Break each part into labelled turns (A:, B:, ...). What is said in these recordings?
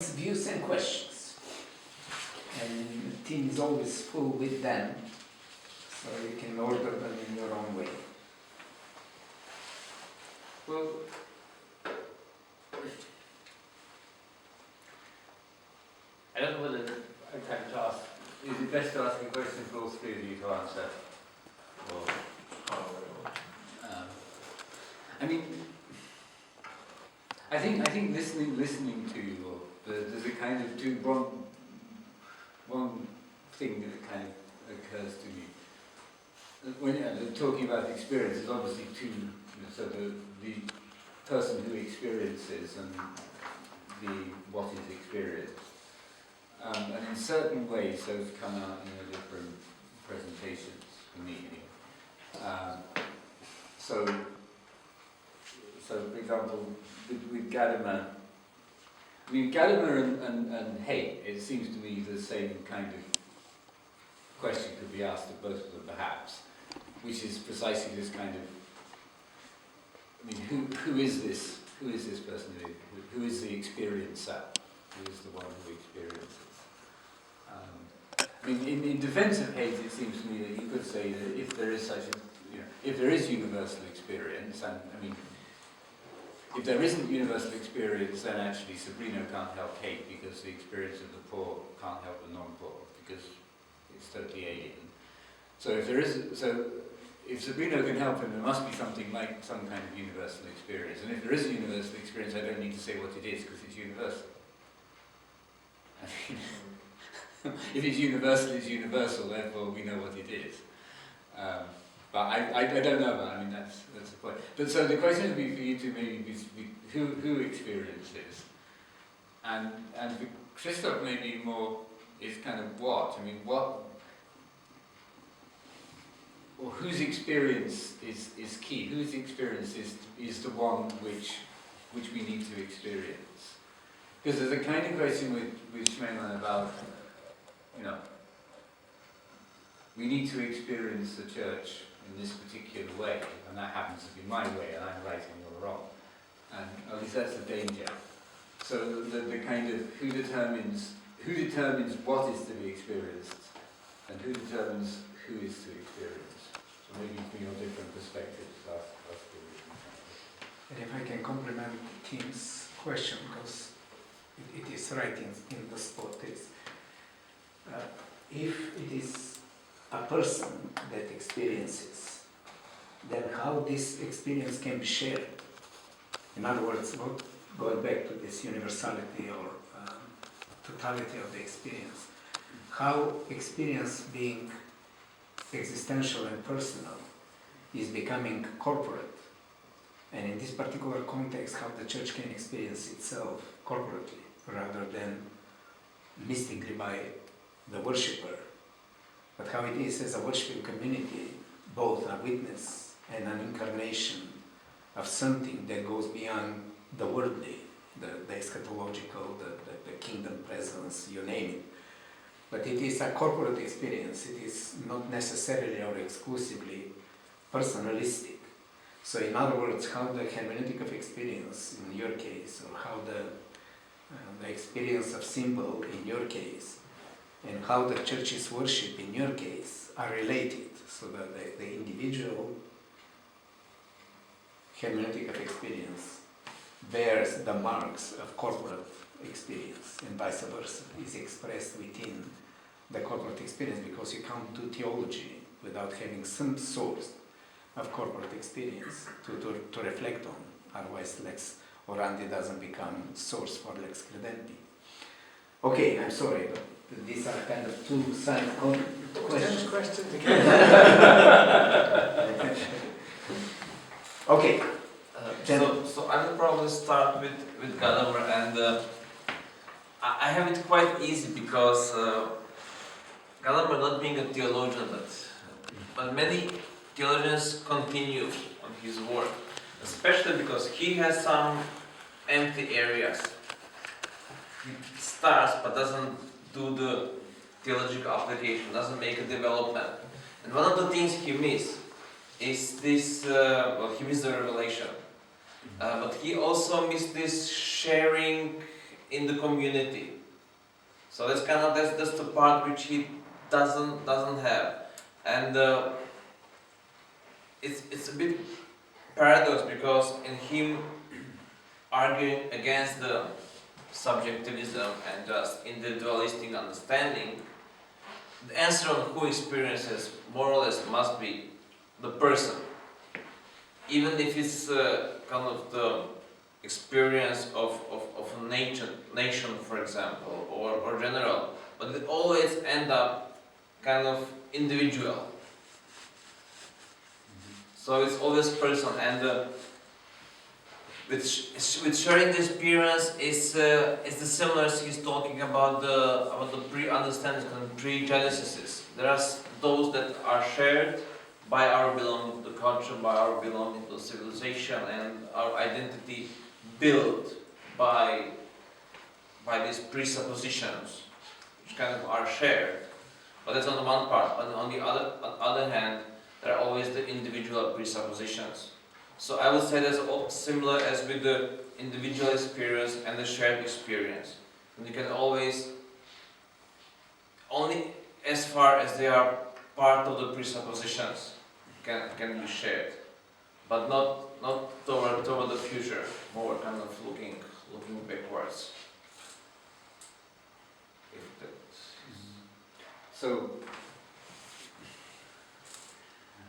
A: views and questions, and the team is always full with them, so you can order them in your own way.
B: Well, I don't know whether I can ask. Is it best to ask a question for all three of you to answer? Or, I mean, I think listening to you, or there's a kind of one thing that kind of occurs to me. When you're talking about experience, there's obviously two. So the person who experiences and the what is experienced. And in certain ways, those come out in different presentations for me. So for example, with Gadamer, I mean, Gadamer and hate, it seems to me the same kind of question could be asked of both of them, perhaps, which is precisely this kind of, I mean, who is this person? Who is the experiencer? Who is the one who experiences? I mean, in defense of hate, it seems to me that you could say that if there is such a, if there is universal experience, and I mean, if there isn't universal experience, then actually Sabrina can't help hate, because the experience of the poor can't help the non-poor, because it's totally alien. So if Sabrina can help him, there must be something like some kind of universal experience. And if there is a universal experience, I don't need to say what it is, because it's universal. I mean, if it's universal, therefore we know what it is. But I don't know, but I mean, that's the point. But so the question would be for you to maybe be who experiences, and for Christoph maybe more is kind of what. I mean, what, or whose experience is key. Whose experience is the one which we need to experience. Because there's a kind of question with Schmemann about, we need to experience the church in this particular way, and that happens to be my way, and I'm right and you're wrong. And at least that's the danger. So the kind of who determines what is to be experienced, and who determines who is to experience. So maybe from your different perspectives, that's the
A: And if I can complement Tim's question, because it is right in the spot, is if it is a person that experiences, then how this experience can be shared. In other words, going back to this universality or totality of the experience, how experience being existential and personal is becoming corporate. And in this particular context, how the church can experience itself corporately rather than mystically by the worshipper, but how it is as a worshiping community, both a witness and an incarnation of something that goes beyond the worldly, the eschatological, the kingdom presence, you name it. But it is a corporate experience. It is not necessarily or exclusively personalistic. So in other words, how the hermeneutic of experience in your case, or how the experience of symbol in your case, and how the church's worship in your case are related, so that the individual hermeneutic of experience bears the marks of corporate experience, and vice versa, is expressed within the corporate experience, because you can't do theology without having some source of corporate experience to reflect on. Otherwise, lex orandi doesn't become source for lex credendi. Okay, I'm sorry, but these are kind of two-sided questions. Okay.
C: So I will probably start with Gadamer, and I have it quite easy because Gadamer, not being a theologian, but many theologians continue on his work, especially because he has some empty areas. He starts but doesn't do the theological application, doesn't make a development. And one of the things he misses is this, he missed the revelation. But he also missed this sharing in the community. So that's the part which he doesn't have, and it's a bit paradox, because in him arguing against the subjectivism and just individualistic understanding, the answer on who experiences more or less must be the person, even if it's kind of the experience of a nation, for example, or general, but it always end up kind of individual. So it's always person, and with sharing the experience is the similar as he's talking about the pre-understandings and pre-genesis. There are those that are shared by our belonging to the culture, by our belonging to the civilization, and our identity built by these presuppositions, which kind of are shared. But that's on the one part. But on the other hand, there are always the individual presuppositions. So I would say that's similar as with the individual experience and the shared experience. And you can always, only as far as they are part of the presuppositions, can be shared, but not toward the future, more kind of looking backwards. If that is...
B: So,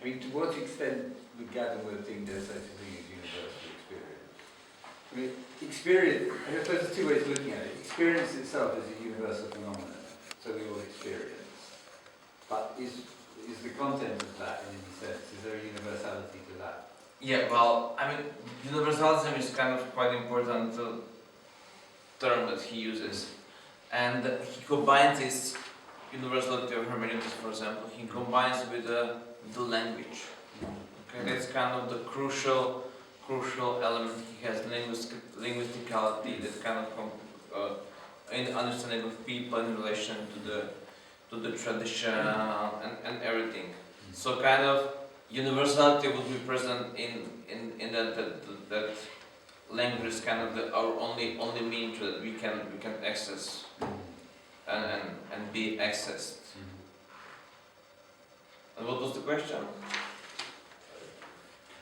B: I mean, to what extent would Gadamer think there's such a thing as universal experience? I mean, experience, I suppose there's two ways of looking at it. Experience itself is a universal phenomenon, so we all experience. But is the content of that, in any sense, is there a universality to that?
C: Yeah, well, I mean, universalism is kind of quite important term that he uses, and he combines this universality of hermeneutics, for example, he combines with the language. Okay, that's kind of the crucial element. He has linguisticality, that kind of in understanding of people in relation to the tradition and everything. So kind of universality would be present in that language is kind of our only means that we can access and be accessed. And what was the question?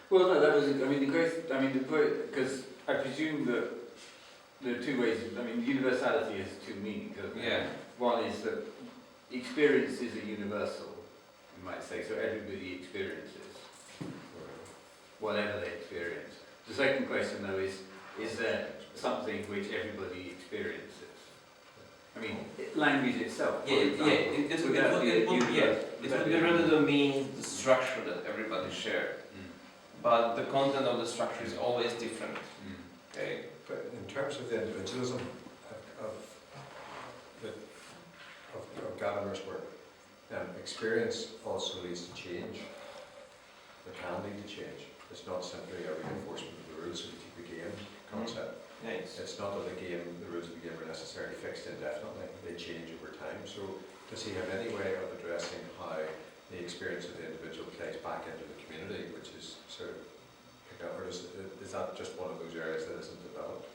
B: Well, no, that was, I mean, the point, because I presume that there are two ways, I mean, universality has two meanings, doesn't it?
C: Yeah.
B: One is that experience is a universal, you might say, so everybody experiences, whatever they experience. The second question, though, is there something which everybody experiences? I mean, language itself, for example,
C: it would be rather the means, the structure that everybody shares. But the content of the structure is always different. Okay.
D: But in terms of the individualism of Gadamer's work, experience also leads to change. It can lead to change. It's not simply a reinforcement of the rules of the game concept.
C: Nice.
D: It's not that the rules of the game are necessarily fixed indefinitely. They change over time. So does he have any way of addressing how the experience of the individual plays back into the community, which is sort of picked up, or is that just one of those areas that isn't developed?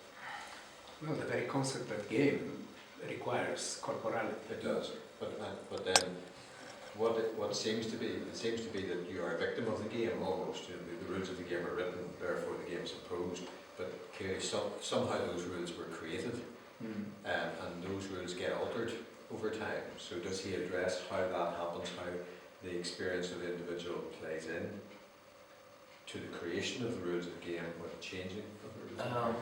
A: Well, the very concept of game requires corporality.
D: It does, but then what seems to be, it seems to be that you are a victim of the game almost. You know, the rules of the game are written, therefore the game is imposed. But clearly, somehow those rules were created, and those rules get altered over time. So does he address how that happens, how the experience of the individual plays in to the creation of the rules of the game, or the changing of the rules of the game?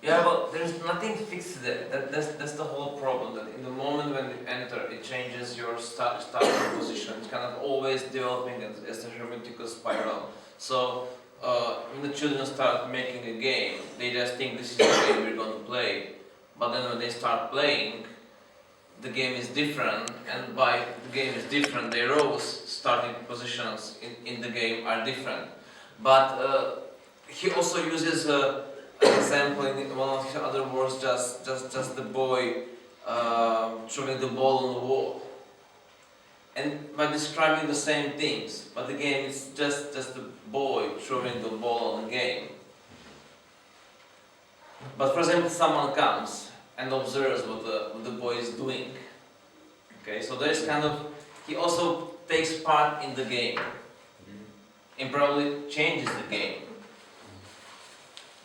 C: Yeah, but there's nothing fixed there. That's the whole problem. That in the moment when you enter, it changes your starting position. It's kind of always developing as a hermeneutical spiral. So when the children start making a game, they just think this is the game we're going to play. But then when they start playing, the game is different, and by the game is different, their roles, starting positions in the game are different. But he also uses an example in one of his other works, just the boy throwing the ball on the wall, and by describing the same things. But the game is just the boy throwing the ball on the game. But for example, someone comes and observes what the boy is doing. Okay, so there's kind of, he also takes part in the game and probably changes the game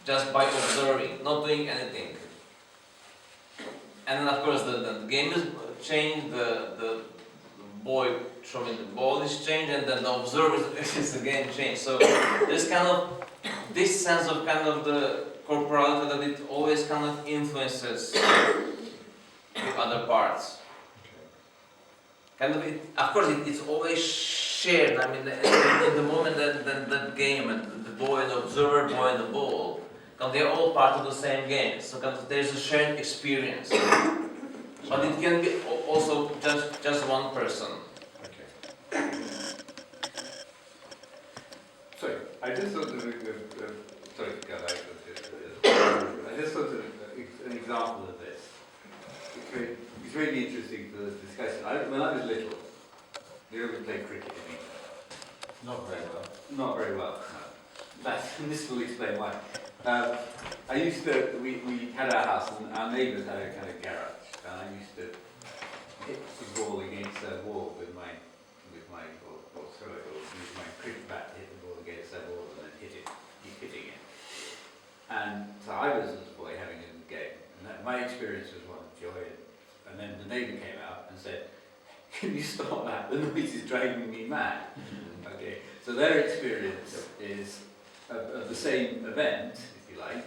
C: just by observing, not doing anything. And then of course the game is changed, the boy throwing the ball is changed, and then the observer is again changed. So there's kind of this sense of kind of the corporality that it always kind of influences the other parts. Kind of, of course, it's always shared. I mean, in the moment that game and the boy and the observer, boy and the ball, they're all part of the same game. So kind of, there's a shared experience. But it can be also just one person.
D: Okay.
B: Sorry, I just thought of sorry, God, I just thought of an example of this. It's really interesting for this discussion. When I was little, you ever played cricket in England?
D: Not very well.
B: Not very well. No. This will explain why. I used to, we had our house and our neighbours had a kind of garage, and I used to hit the ball against a wall with my cricket bat, hit the ball against that wall and then keep hitting it. And so I was, as a boy, having a game, and my experience was one of joy. And then the neighbour came out and said, "Can you stop that? The noise is driving me mad." Okay, so their experience is of the same event, if you like,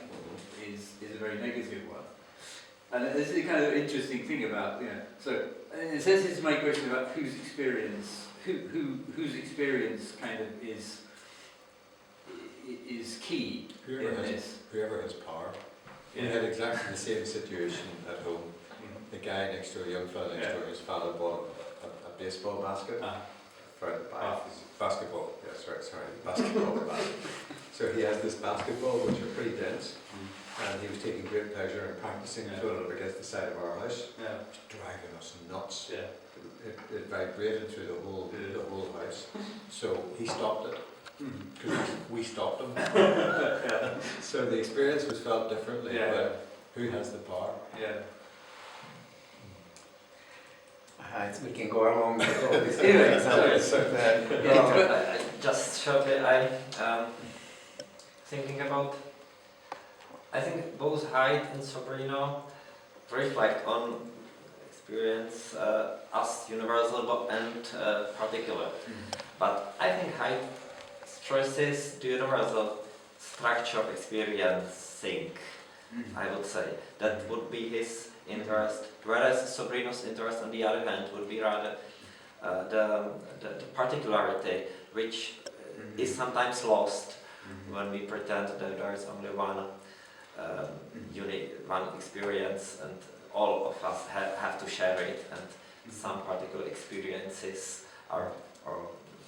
B: is a very negative one. And this is a kind of interesting thing about, so in a sense it's my question about whose experience kind of is key
D: Whoever has power.
B: Yeah.
D: We had exactly the same situation at home. The guy next door, a young fellow next door, his father bought a baseball basket. Basketball, yes, right, sorry, basketball bat. So he has this basketball, which are pretty dense, and he was taking great pleasure in practicing throwing it up against the side of our house, driving us nuts. It vibrated through the whole house. So he stopped it, because we stopped him. So the experience was felt differently, but who has the power?
A: We can go along with all these
B: Anyway,
A: examples.
E: Just shortly, I thinking about. I think both Hyde and Sobrino reflect on experience as universal and particular. But I think Hyde stresses the universal structure of experiencing. I would say that would be his interest, whereas Sobrino's interest, on the other hand, would be rather the particularity, which is sometimes lost when we pretend that there is only one one experience and all of us have to share it, and some particular experiences or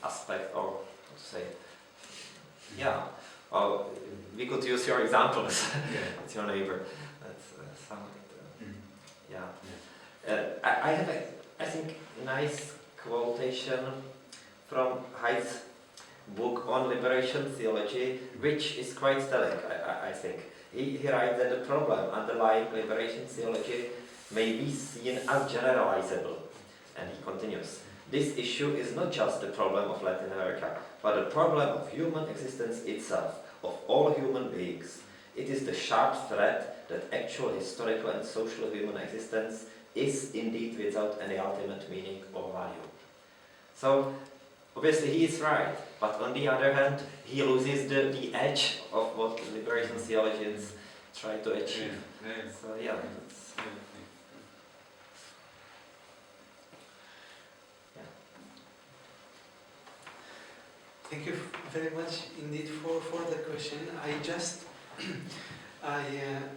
E: aspect, or to say, well, we could use your example with your neighbor. That's somewhat. I have I think nice quotation from Hyde's book on liberation theology, which is quite telling. I think he writes that the problem underlying liberation theology may be seen as generalizable, and he continues. This issue is not just the problem of Latin America, but the problem of human existence itself, of all human beings. It is the sharp threat that actual historical and social human existence is indeed without any ultimate meaning or value. So, obviously he is right, but on the other hand, he loses the edge of what liberation theologians try to achieve. So that's,
F: Thank you very much indeed for the question. I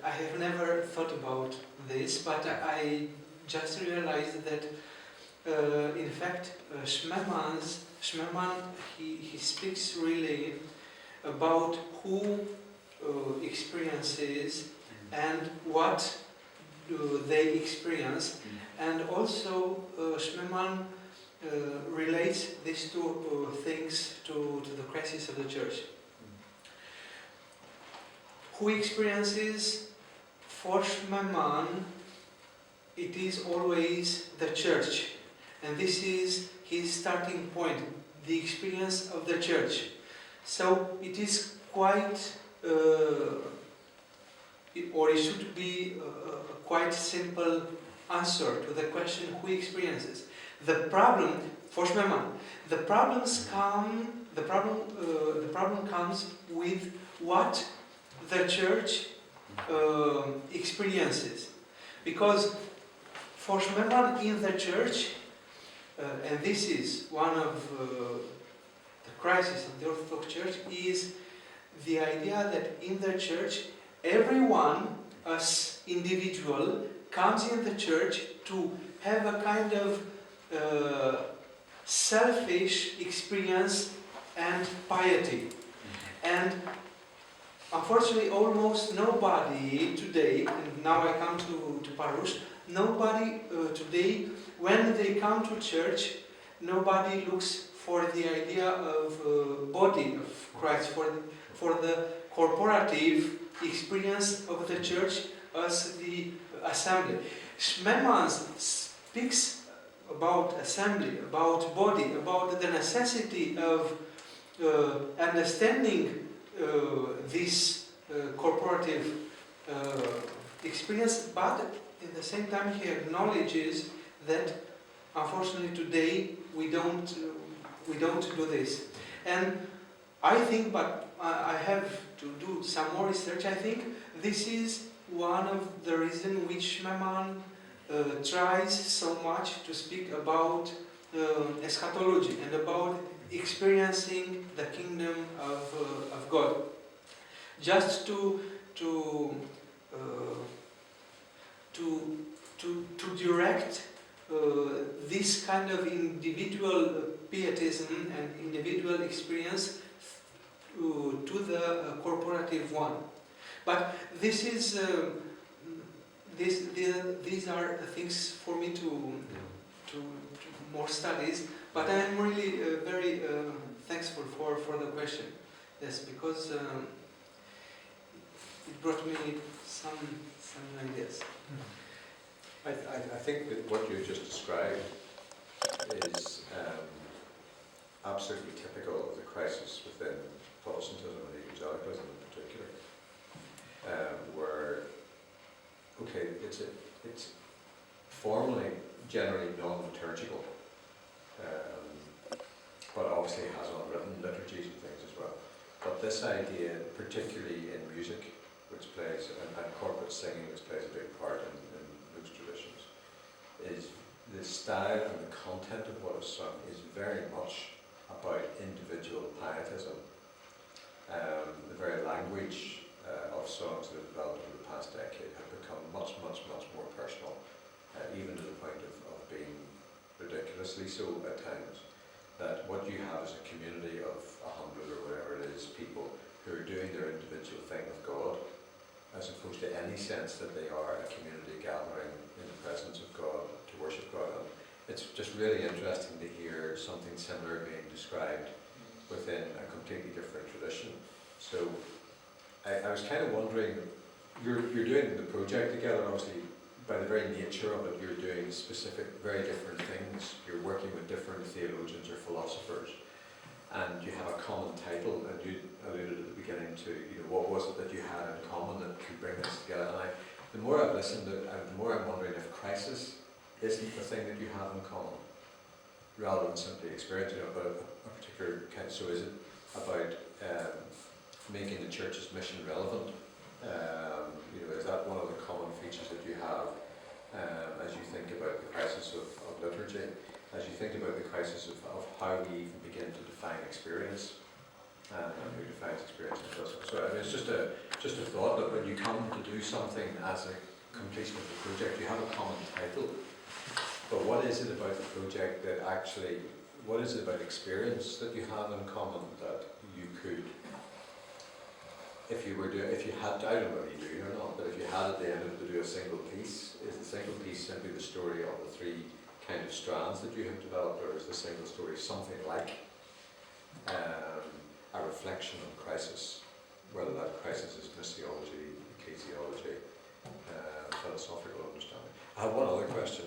F: have never thought about this, but I just realized that in fact Schmemann he speaks really about who experiences and what do they experience, and also Schmemann relates these two things to the crisis of the church. Who experiences for Schmemann it is always the church. And this is his starting point, the experience of the church. So it is quite, or it should be a quite simple answer to the question who experiences. The problem, for Schmemann, the problem comes with what the church experiences. Because for Schmemann in the church, and this is one of the crises of the Orthodox Church, is the idea that in the church everyone as individual comes in the church to have a kind of selfish experience and piety. And unfortunately almost nobody today, and now I come to Paroush, nobody today, when they come to church, nobody looks for the idea of body of Christ, for the corporative experience of the church as the assembly. Schmemann speaks about assembly, about body, about the necessity of understanding this corporative experience, but at the same time he acknowledges that unfortunately today we don't do this. And I think, but I have to do some more research, I think this is one of the reasons which Schmemann tries so much to speak about eschatology and about experiencing the kingdom of God. Just to direct this kind of individual pietism and individual experience to the corporative one. But this is these are things for me to more studies. But I am really very thankful for the question. Yes, because it brought me some ideas.
D: I think that what you just described is absolutely typical of the crisis within Protestantism and evangelicalism in particular, where, okay, it's formally generally non-liturgical, but obviously it has unwritten liturgies and things as well. But this idea, particularly in music, which plays, and corporate singing, which plays a big part in those traditions, is the style and the content of what is sung is very much about individual pietism. The very language of songs that have developed over the past decade have become much more personal, even to the point of being ridiculously so at times. That what you have is a community of 100 or whatever it is, people who are doing their individual thing with God, as opposed to any sense that they are a community gathering in the presence of God to worship God. And it's just really interesting to hear something similar being described within a completely different tradition. So I was kind of wondering, you're doing the project together, obviously by the very nature of it you're doing specific, very different things. You're working with different theologians or philosophers, and you have a common title, and you alluded at the beginning to, what was it that you had in common that could bring this together. And the more I've listened, the more I'm wondering if crisis isn't the thing that you have in common, rather than simply experiencing it, but a particular kind. So is it about making the church's mission relevant? Is that one of the common features that you have as you think about the crisis of liturgy, as you think about the crisis of how we even begin to define experience, and who defines experience and doesn't. So I mean, it's just a thought that when you come to do something as a completion of the project, you have a common title, but what is it about the project that actually, what is it about experience that you have in common that you could, if you had, I don't know whether you do or not, but if you had at the end of it to do a single piece, is the single piece simply the story of the three kind of strands that you have developed, or is the single story something like a reflection on crisis, whether that crisis is missiology, ecclesiology, philosophical understanding? I have one other question.